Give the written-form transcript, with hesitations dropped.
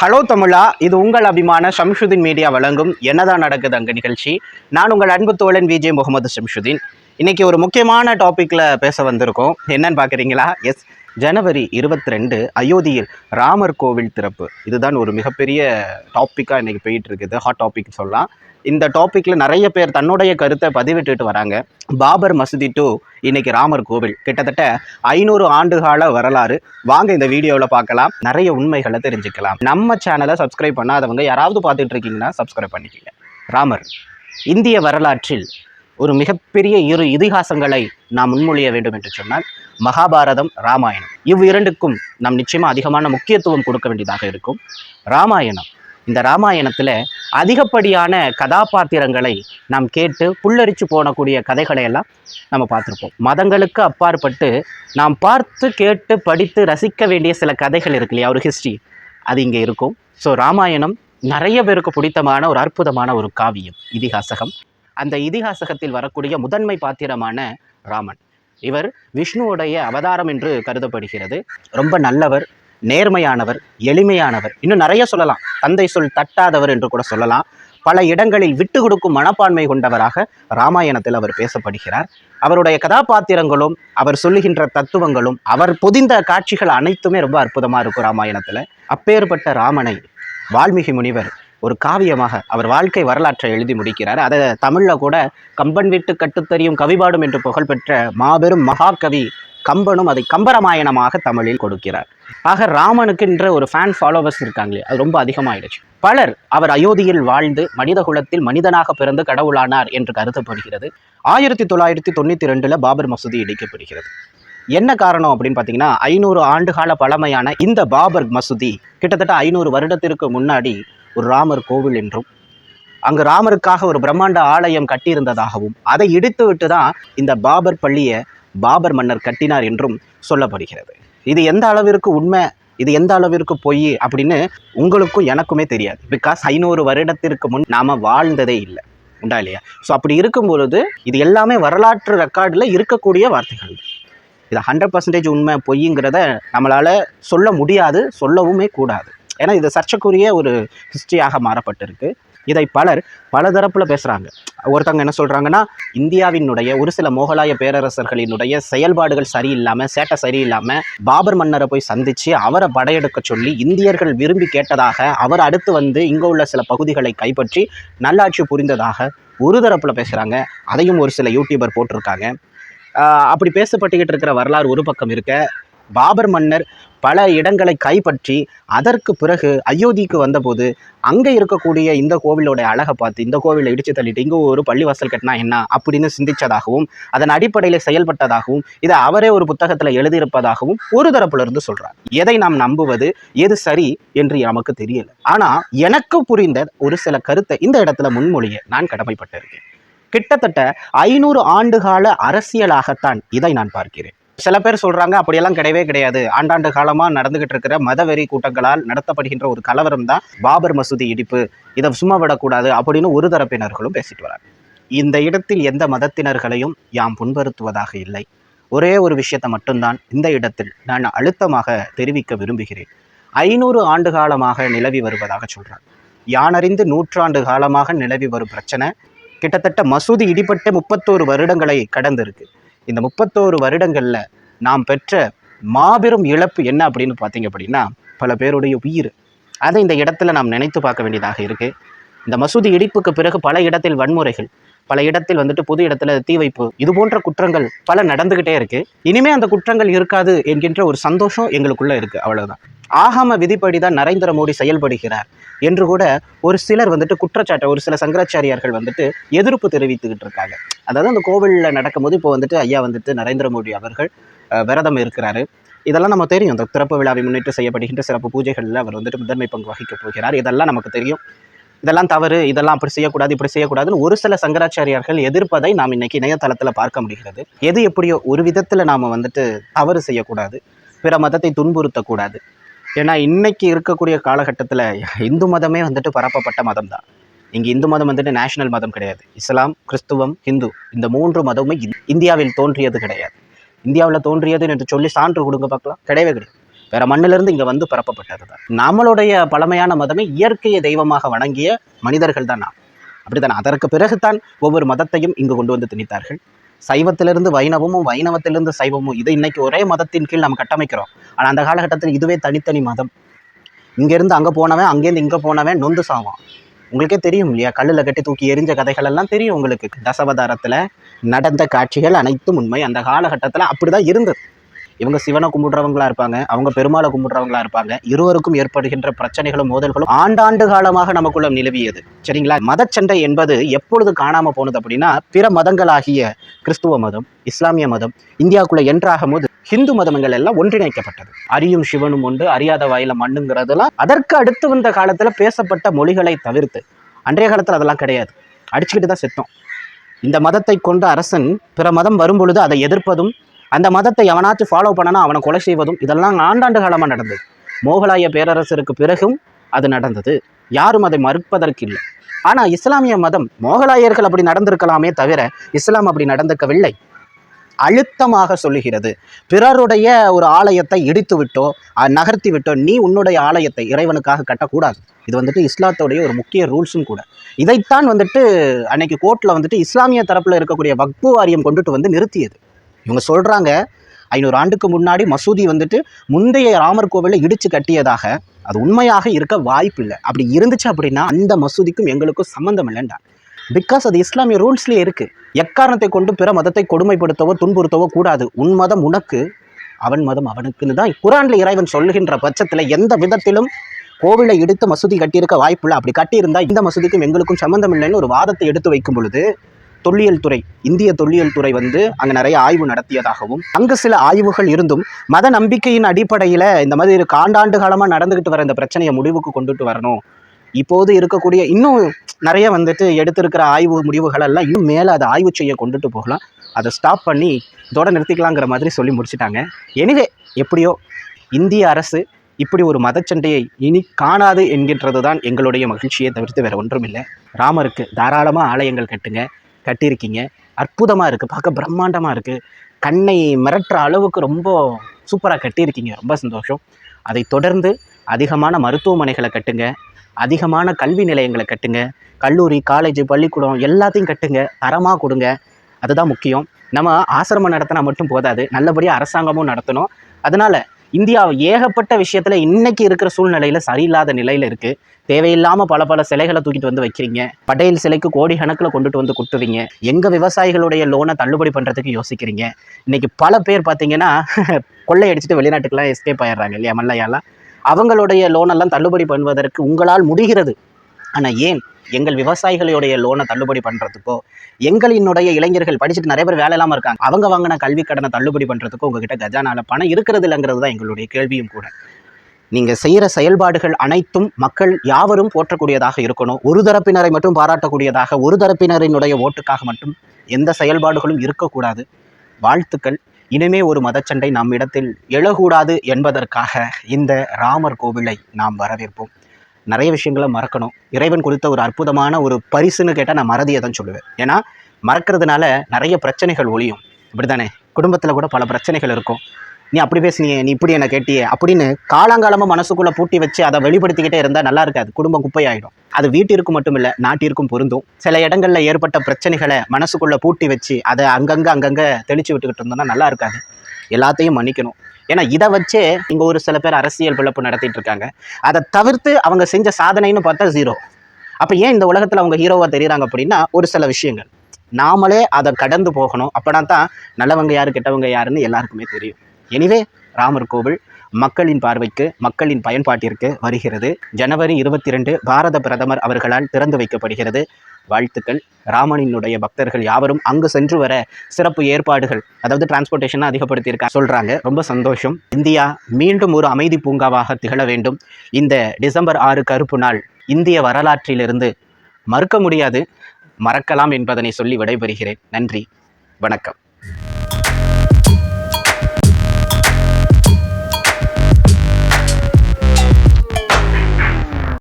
Hello தமிழா, இது உங்கள் அபிமான ஷம்ஷுதீன் மீடியா வழங்கும் என்னதான் நடக்குது அங்க நிகழ்ச்சி. நான் உங்கள் அன்பு தோழன் விஜய் முகமது ஷம்ஷுதீன். இன்னைக்கு ஒரு முக்கியமான டாபிக்ல பேச வந்திருக்கோம். என்னன்னு பாக்குறீங்களா? எஸ், ஜனவரி 22 அயோத்தியில் ராமர் கோவில் திறப்பு. இதுதான் ஒரு மிகப்பெரிய டாப்பிக்கா இன்னைக்கு போயிட்டு இருக்குது. ஹாட் டாபிக் சொல்லலாம். இந்த டாபிக்ல நிறைய பேர் தன்னுடைய கருத்தை பதிவிட்டுட்டு வராங்க. பாபர் மசூதி டு இன்னைக்கு ராமர் கோவில் கிட்டத்தட்ட 500 ஆண்டுகால வரலாறு. வாங்க இந்த வீடியோவில் பார்க்கலாம், நிறைய உண்மைகளை தெரிஞ்சுக்கலாம். நம்ம சேனலை சப்ஸ்கிரைப் பண்ணாதவங்க யாராவது பார்த்துட்டு இருக்கீங்கன்னா சப்ஸ்கிரைப் பண்ணிக்கங்க. ராமர் இந்திய வரலாற்றில் ஒரு மிகப்பெரிய இரு இதிகாசங்களை நாம் முன்மொழிய வேண்டும் என்று சொன்னால் மகாபாரதம், ராமாயணம். இவ்விரண்டுக்கும் நாம் நிச்சயமா அதிகமான முக்கியத்துவம் கொடுக்க வேண்டியதாக இருக்கும். ராமாயணம், இந்த ராமாயணத்தில் அதிகப்படியான கதாபாத்திரங்களை நாம் கேட்டு புல்லரிச்சு போனக்கூடிய கதைகளை எல்லாம் நம்ம பார்த்துருப்போம். மதங்களுக்கு அப்பாற்பட்டு நாம் பார்த்து கேட்டு படித்து ரசிக்க வேண்டிய சில கதைகள் இருக்கு இல்லையா, ஒரு ஹிஸ்ட்ரி, அது இங்கே இருக்கும். ஸோ ராமாயணம் நிறைய பேருக்கு பிடித்தமான ஒரு அற்புதமான ஒரு காவியம், இதிகாசகம். அந்த இதிகாசகத்தில் வரக்கூடிய முதன்மை பாத்திரமான ராமன், இவர் விஷ்ணுவுடைய அவதாரம் என்று கருதப்படுகிறது. ரொம்ப நல்லவர், நேர்மையானவர், எளிமையானவர், இன்னும் நிறைய சொல்லலாம். தந்தை சொல் தட்டாதவர் என்று கூட சொல்லலாம். பல இடங்களில் விட்டு கொடுக்கும் மனப்பான்மை கொண்டவராக ராமாயணத்தில் அவர் பேசப்படுகிறார். அவருடைய கதாபாத்திரங்களும் அவர் சொல்லுகின்ற தத்துவங்களும் அவர் பொதிந்த காட்சிகள் அனைத்துமே ரொம்ப அற்புதமாக இருக்கும் ராமாயணத்தில். அப்பேற்பட்ட ராமனை வால்மீகி முனிவர் ஒரு காவியமாக அவர் வாழ்க்கை வரலாற்றை எழுதி முடிக்கிறார். அதை தமிழில் கூட கம்பன் வீட்டு கட்டுத்தறியும் கவிபாடும் என்று புகழ்பெற்ற மாபெரும் மகாகவி கம்பனும் அதை கம்பராமாயணமாக தமிழில் கொடுக்கிறார். ஆக ராமனுக்கு என்ற ஒரு ஃபேன் ஃபாலோவர்ஸ் இருக்காங்களே, அது ரொம்ப அதிகமாயிடுச்சு. பலர் அவர் அயோத்தியில் வாழ்ந்து மனித குலத்தில் மனிதனாக பிறந்து கடவுளானார் என்று கருதப்படுகிறது. 1992 பாபர் மசூதி இடிக்கப்படுகிறது. என்ன காரணம் அப்படின்னு பார்த்தீங்கன்னா, 500 ஆண்டுகால பழமையான இந்த பாபர் மசூதி கிட்டத்தட்ட 500 வருடத்திற்கு முன்னாடி ஒரு ராமர் கோவில் என்றும், அங்கு ராமருக்காக ஒரு பிரம்மாண்ட ஆலயம் கட்டியிருந்ததாகவும், அதை இடித்து விட்டு தான் இந்த பாபர் பள்ளியை பாபர் மன்னர் கட்டினார் என்றும் சொல்லப்படுகிறது. இது எந்த அளவிற்கு உண்மை, இது எந்த அளவிற்கு பொய் அப்படின்னு உங்களுக்கும் எனக்குமே தெரியாது. பிகாஸ் 500 வருடத்திற்கு முன் நாம வாழ்ந்ததே இல்லை, உண்டா இல்லையா? ஸோ அப்படி இருக்கும் பொழுது இது எல்லாமே வரலாற்று ரெக்கார்டில் இருக்கக்கூடிய வார்த்தைகள். இது 100% உண்மை பொய்ங்கிறத நம்மளால் சொல்ல முடியாது, சொல்லவுமே கூடாது. ஏன்னா இது சர்ச்சைக்குரிய ஒரு ஹிஸ்ட்ரியாக மாறப்பட்டிருக்கு. இதை பலர் பல தரப்பில் பேசுகிறாங்க. ஒருத்தவங்க என்ன சொல்கிறாங்கன்னா, இந்தியாவினுடைய ஒரு சில முகலாய பேரரசர்களினுடைய செயல்பாடுகள் சரியில்லாமல், சேட்டை சரியில்லாமல் பாபர் மன்னரை போய் சந்தித்து அவரை படையெடுக்க சொல்லி இந்தியர்கள் விரும்பி கேட்டதாக, அவர் அடுத்து வந்து இங்கே உள்ள சில பகுதிகளை கைப்பற்றி நல்லாட்சி புரிந்ததாக ஒரு தரப்பில் பேசுகிறாங்க. அதையும் ஒரு சில யூடியூபர் போட்டிருக்காங்க. அப்படி பேசப்பட்டுக்கிட்டு இருக்கிற வரலாறு ஒரு பக்கம் இருக்க, பாபர் மன்னர் பல இடங்களை கைப்பற்றி அதற்கு பிறகு அயோத்திக்கு வந்தபோது அங்கே இருக்கக்கூடிய இந்த கோவிலோட அழகை பார்த்து இந்த கோவிலை இடித்து தள்ளிட்டு இங்கே ஒரு பள்ளிவாசல் கட்டினா என்ன அப்படின்னு சிந்தித்ததாகவும், அதன் அடிப்படையில் செயல்பட்டதாகவும், இதை அவரே ஒரு புத்தகத்தில் எழுதியிருப்பதாகவும் ஒரு தரப்புல இருந்து சொல்றார். எதை நாம் நம்புவது, எது சரி என்று நமக்கு தெரியல. ஆனால் எனக்கு புரிந்த ஒரு சில கருத்தை இந்த இடத்துல முன்மொழிய நான் கடமைப்பட்டிருக்கேன். கிட்டத்தட்ட 500 ஆண்டுகால அரசியலாகத்தான் இதை நான் பார்க்கிறேன். சில பேர் சொல்றாங்க அப்படியெல்லாம் கிடையவே கிடையாது, ஆண்டாண்டு காலமா நடந்துகிட்டு இருக்கிற மதவெறி கூட்டங்களால் நடத்தப்படுகின்ற ஒரு கலவரம் தான் பாபர் மசூதி இடிப்பு, இதை சும்மா விடக்கூடாது அப்படின்னு ஒரு தரப்பினர்களும் பேசிட்டு வராங்க. இந்த இடத்தில் எந்த மதத்தினர்களையும் யாம் புண்படுத்துவதாக இல்லை. ஒரே ஒரு விஷயத்தை மட்டும்தான் இந்த இடத்தில் நான் அழுத்தமாக தெரிவிக்க விரும்புகிறேன். 500 ஆண்டு காலமாக நிலவி வருவதாக சொல்றாங்க. யானறிந்து 100 ஆண்டு காலமாக நிலவி வரும் பிரச்சனை கிட்டத்தட்ட மசூதி இடிபட்டு 31 வருடங்களை கடந்திருக்கு. இந்த 31 வருடங்கள்ல நாம் பெற்ற மாபெரும் இழப்பு என்ன அப்படின்னு பார்த்தீங்க அப்படின்னா, பல பேருடைய உயிர். அதை இந்த இடத்துல நாம் நினைத்து பார்க்க வேண்டியதாக இருக்கு. இந்த மசூதி இடிப்புக்கு பிறகு பல இடத்தில் வன்முறைகள், பல இடத்தில் வந்துட்டு பொது இடத்துல தீ வைப்பு, இது போன்ற குற்றங்கள் பல நடந்துகிட்டே இருக்கு. இனிமே அந்த குற்றங்கள் இருக்காது என்கின்ற ஒரு சந்தோஷம் எங்களுக்குள்ள இருக்கு, அவ்வளவுதான். ஆகம விதிப்படிதான் நரேந்திர மோடி செயல்படுகிறார் என்று கூட ஒரு சிலர் வந்துட்டு குற்றச்சாட்டை, ஒரு சில சங்கராச்சாரியார்கள் வந்துட்டு எதிர்ப்பு தெரிவித்துக்கிட்டு இருக்காங்க. அதாவது அந்த கோவிலில் நடக்கும்போது இப்போ வந்துட்டு ஐயா வந்துட்டு நரேந்திர மோடி அவர்கள் விரதம் இருக்கிறாரு. இதெல்லாம் நம்ம தெரியும். இந்த திறப்பு விழாவை முன்னிட்டு செய்யப்படுகின்ற சிறப்பு பூஜைகளில் அவர் வந்துட்டு முதன்மை பங்கு வகிக்கப் போகிறார். இதெல்லாம் நமக்கு தெரியும். இதெல்லாம் தவறு, இதெல்லாம் அப்படி செய்யக்கூடாது, இப்படி செய்யக்கூடாதுன்னு ஒரு சில சங்கராச்சாரியார்கள் எதிர்ப்பதை நாம் இன்னைக்கு இணையதளத்தில் பார்க்க முடிகிறது. எது எப்படியோ ஒரு விதத்தில் நாம் வந்துட்டு தவறு செய்யக்கூடாது, பிற மதத்தை துன்புறுத்தக்கூடாது. ஏன்னா இன்னைக்கு இருக்கக்கூடிய காலகட்டத்தில் இந்து மதமே வந்துட்டு பரப்பப்பட்ட மதம் தான். இங்கே இந்து மதம் வந்துட்டு நேஷனல் மதம் கிடையாது. இஸ்லாம், கிறிஸ்துவம், ஹிந்து, இந்த 3 மதமுமே இந்தியாவில் தோன்றியது கிடையாது. இந்தியாவில் தோன்றியது என்று சொல்லி சான்று கொடுங்க பார்க்கலாம், கிடையவே கிடையாது. வேற மண்ணிலிருந்து இங்கே வந்து பரப்பப்பட்டது தான். நம்மளுடைய பழமையான மதமே இயற்கையை தெய்வமாக வணங்கிய மனிதர்கள் தான் நாம். அப்படித்தானே? அதற்கு பிறகுதான் ஒவ்வொரு மதத்தையும் இங்கு கொண்டு வந்து திணித்தார்கள். சைவத்திலிருந்து வைணவமும், வைணவத்திலிருந்து சைவமும், இது இன்னைக்கு ஒரே மதத்தின் கீழ் நம்ம கட்டமைக்கிறோம். ஆனால் அந்த காலகட்டத்தில் இதுவே தனித்தனி மதம். இங்கேருந்து அங்கே போனவன், அங்கேருந்து இங்கே போனவன் நொந்து சாவான். உங்களுக்கே தெரியும் இல்லையா? கல்லில் கட்டி தூக்கி எரிஞ்ச கதைகள் எல்லாம் தெரியும் உங்களுக்கு. தசவதாரத்தில் நடந்த காட்சிகள் அனைத்தும் உண்மை. அந்த காலகட்டத்தில் அப்படிதான் இருந்தது. இவங்க சிவனை கும்பிடுறவங்களா இருப்பாங்க, அவங்க பெருமாளை கும்பிடுறவங்களா இருப்பாங்க. இருவருக்கும் ஏற்படுகின்ற பிரச்சனைகளும் மோதல்களும் ஆண்டாண்டு காலமாக நமக்குள்ள நிலவியது. சரிங்களா? மதச்சண்டை என்பது எப்பொழுது காணாம போனது அப்படின்னா, பிற மதங்களாகிய கிறிஸ்துவ மதம், இஸ்லாமிய மதம் இந்தியாவுக்குள்ள என்றாகும் போது ஹிந்து மதங்கள் எல்லாம் ஒன்றிணைக்கப்பட்டது. அரியும் சிவனும் உண்டு, அறியாத வாயில மண்ணுங்கிறதெல்லாம் அதற்கு அடுத்து வந்த காலத்துல பேசப்பட்ட மொழிகளை தவிர்த்து. அன்றைய காலத்துல அதெல்லாம் கிடையாது. அடிச்சுக்கிட்டு தான் செத்தோம். இந்த மதத்தை கொண்ட அரசன் பிற மதம் வரும் பொழுது அதை எதிர்ப்பதும், அந்த மதத்தை எவனாச்சும் ஃபாலோ பண்ணனா அவனை கொலை செய்வதும் இதெல்லாம் ஆண்டாண்டு காலமாக நடந்தது. மோகலாய பேரரசருக்கு பிறகும் அது நடந்தது. யாரும் அதை மறுப்பதற்கு இல்லை. ஆனால் இஸ்லாமிய மதம், மோகலாயர்கள் அப்படி நடந்திருக்கலாமே தவிர இஸ்லாம் அப்படி நடந்துக்கவில்லை. அழுத்தமாக சொல்லுகிறது, பிறருடைய ஒரு ஆலயத்தை இடித்து விட்டோ நகர்த்தி விட்டோ நீ உன்னுடைய ஆலயத்தை இறைவனுக்காக கட்டக்கூடாது. இது வந்துட்டு இஸ்லாத்தோடைய ஒரு முக்கிய ரூல்ஸும் கூட. இதைத்தான் வந்துட்டு அன்னைக்கு கோர்ட்டில் வந்துட்டு இஸ்லாமிய தரப்பில் இருக்கக்கூடிய வக்ஃபு வாரியம் கொண்டுட்டு வந்து நிறுத்தியது. இவங்க சொல்கிறாங்க 500 ஆண்டுக்கு முன்னாடி மசூதி வந்துட்டு முந்தைய ராமர் கோவிலை இடித்து கட்டியதாக. அது உண்மையாக இருக்க வாய்ப்பு இல்லை. அப்படி இருந்துச்சு அப்படின்னா அந்த மசூதிக்கும் எங்களுக்கும் சம்மந்தம் இல்லைண்டா. பிகாஸ் அது இஸ்லாமிய ரூல்ஸ்லேயே இருக்குது. எக்காரணத்தை கொண்டு பிற மதத்தை கொடுமைப்படுத்தவோ துன்புறுத்தவோ கூடாது. உன் மதம் உனக்கு, அவன் மதம் அவனுக்குன்னு தான் குர்ஆனில் இறைவன் சொல்லுகின்ற பட்சத்தில் எந்த விதத்திலும் கோவிலை இடித்து மசூதி கட்டியிருக்க வாய்ப்பு இல்லை. அப்படி கட்டியிருந்தால் இந்த மசூதிக்கும் எங்களுக்கும் சம்மந்தம் இல்லைன்னு ஒரு வாதத்தை எடுத்து வைக்கும் பொழுது, தொல்லியல் துறை, இந்திய தொல்லியல் துறை வந்து அங்கே நிறைய ஆய்வு நடத்தியதாகவும், அங்கு சில ஆய்வுகள் இருந்தும் மத நம்பிக்கையின் அடிப்படையில் இந்த மாதிரி காண்டாண்டு காலமாக நடந்துக்கிட்டு வர இந்த பிரச்சனையை முடிவுக்கு கொண்டுட்டு வரணும். இப்போது இருக்கக்கூடிய இன்னும் நிறைய வந்துட்டு எடுத்திருக்கிற ஆய்வு முடிவுகள் எல்லாம் இன்னும் மேலே அதை ஆய்வு செய்ய கொண்டுட்டு போகலாம். அதை ஸ்டாப் பண்ணி இதோட நிறுத்திக்கலாங்கிற மாதிரி சொல்லி முடிச்சுட்டாங்க. எனிவே, எப்படியோ இந்திய அரசு இப்படி ஒரு மதச்சண்டையை இனி காணாது என்கின்றது தான் எங்களுடைய மகிழ்ச்சியை தவிர்த்து வேறு ஒன்றும் இல்லை. ராமருக்கு தாராளமாக ஆலயங்கள் கட்டுங்க, கட்டியிருக்கீங்க. அற்புதமாக இருக்குது, பார்க்க பிரம்மாண்டமாக இருக்குது, கண்ணை மிரட்டுற அளவுக்கு ரொம்ப சூப்பராக கட்டியிருக்கீங்க. ரொம்ப சந்தோஷம். அதை தொடர்ந்து அதிகமான மருத்துவமனைகளை கட்டுங்க, அதிகமான கல்வி நிலையங்களை கட்டுங்க, கல்லூரி, காலேஜ், பள்ளிக்கூடம் எல்லாத்தையும் கட்டுங்க, தரமாக கொடுங்க. அதுதான் முக்கியம். நம்ம ஆசிரமம் நடத்தினா மட்டும் போதாது, நல்லபடியாக அரசாங்கமும் நடத்தணும். அதனால் இந்தியா ஏகப்பட்ட விஷயத்தில் இன்றைக்கி இருக்கிற சூழ்நிலையில் சரியில்லாத நிலையில் இருக்குது. தேவையில்லாமல் பல சிலைகளை தூக்கிட்டு வந்து வைக்கிறீங்க. பட்டேல் சிலைக்கு கோடி கணக்கில் கொண்டுட்டு வந்து கொடுத்துறீங்க. எங்கள் விவசாயிகளுடைய லோனை தள்ளுபடி பண்ணுறதுக்கு யோசிக்கிறீங்க. இன்றைக்கி பல பேர் பார்த்தீங்கன்னா கொள்ளையடிச்சிட்டு வெளிநாட்டுக்கெல்லாம் எஸ்கேப் ஆயிடுறாங்க இல்லையா, மல்லையாலாம். அவங்களுடைய லோனெல்லாம் தள்ளுபடி பண்ணுவதற்கு உங்களால் முடிகிறது. ஆனால் ஏன் எங்கள் விவசாயிகளுடைய லோனை தள்ளுபடி பண்ணுறதுக்கோ, எங்களினுடைய இளைஞர்கள் படிச்சுட்டு நிறைய பேர் வேலை இல்லாமல் இருக்காங்க, அவங்க வாங்கின கல்வி கடனை தள்ளுபடி பண்ணுறதுக்கோ உங்ககிட்ட கஜானால பணம் இருக்கிறது இல்லைங்கிறது தான் எங்களுடைய கேள்வியும் கூட. நீங்கள் செய்கிற செயல்பாடுகள் அனைத்தும் மக்கள் யாவரும் போற்றக்கூடியதாக இருக்கணும். ஒரு தரப்பினரை மட்டும் பாராட்டக்கூடியதாக, ஒரு தரப்பினரினுடைய ஓட்டுக்காக மட்டும் எந்த செயல்பாடுகளும் இருக்கக்கூடாது. வாழ்த்துக்கள். இனிமே ஒரு மதச்சண்டை நம் இடத்தில் எழக்கூடாது என்பதற்காக இந்த ராமர் கோவிலை நாம் வரவேற்போம். நிறைய விஷயங்களை மறக்கணும். இறைவன் கொடுத்த ஒரு அற்புதமான ஒரு பரிசுன்னு கேட்டால் நான் மறதியை தான் சொல்லுவேன். ஏன்னா மறக்கிறதுனால நிறைய பிரச்சனைகள் ஒழியும். இப்படி தானே? குடும்பத்தில் கூட பல பிரச்சனைகள் இருக்கும். நீ அப்படி பேசுனியே, நீ இப்படி என்ன கேட்டியே அப்படின்னு காலங்காலமாக மனசுக்குள்ளே பூட்டி வச்சு அதை வெளிப்படுத்திக்கிட்டே இருந்தால் நல்லா இருக்காது. குடும்பம் குப்பையாயிடும். அது வீட்டிற்கும் மட்டும் இல்லை, நாட்டிற்கும் பொருந்தும். சில இடங்களில் ஏற்பட்ட பிரச்சனைகளை மனசுக்குள்ளே பூட்டி வச்சு அதை அங்கங்கே தெளித்து விட்டுக்கிட்டு இருந்தோம்னா நல்லா இருக்காது. எல்லாத்தையும் மன்னிக்கணும். ஏன்னா இதை வச்சே இங்கே ஒரு சில பேர் அரசியல் பிழப்பு நடத்திட்டு இருக்காங்க. அதை தவிர்த்து அவங்க செஞ்ச சாதனைன்னு பார்த்தா 0. அப்போ ஏன் இந்த உலகத்தில் அவங்க ஹீரோவாக தெரியுறாங்க அப்படின்னா, ஒரு சில விஷயங்கள் நாமளே அதை கடந்து போகணும். அப்போனா தான் நல்லவங்க யார் கெட்டவங்க யாருன்னு எல்லாருக்குமே தெரியும். எனிவே, ராமர் கோவில் மக்களின் பார்வைக்கு, மக்களின் பயன்பாட்டிற்கு வருகிறது. ஜனவரி 22 பாரத பிரதமர் அவர்களால் திறந்து வைக்கப்படுகிறது. வாழ்த்துக்கள். ராமனினுடைய பக்தர்கள் யாவரும் அங்கு சென்று வர சிறப்பு ஏற்பாடுகள், அதாவது டிரான்ஸ்போர்ட்டேஷனை அதிகப்படுத்தியிருக்காங்க சொல்கிறாங்க. ரொம்ப சந்தோஷம். இந்தியா மீண்டும் ஒரு அமைதி பூங்காவாக திகழ வேண்டும். இந்த டிசம்பர் 6 கருப்பு நாள் இந்திய வரலாற்றிலிருந்து மறுக்க முடியாது, மறக்கலாம் என்பதனை சொல்லி விடைபெறுகிறேன். நன்றி, வணக்கம்.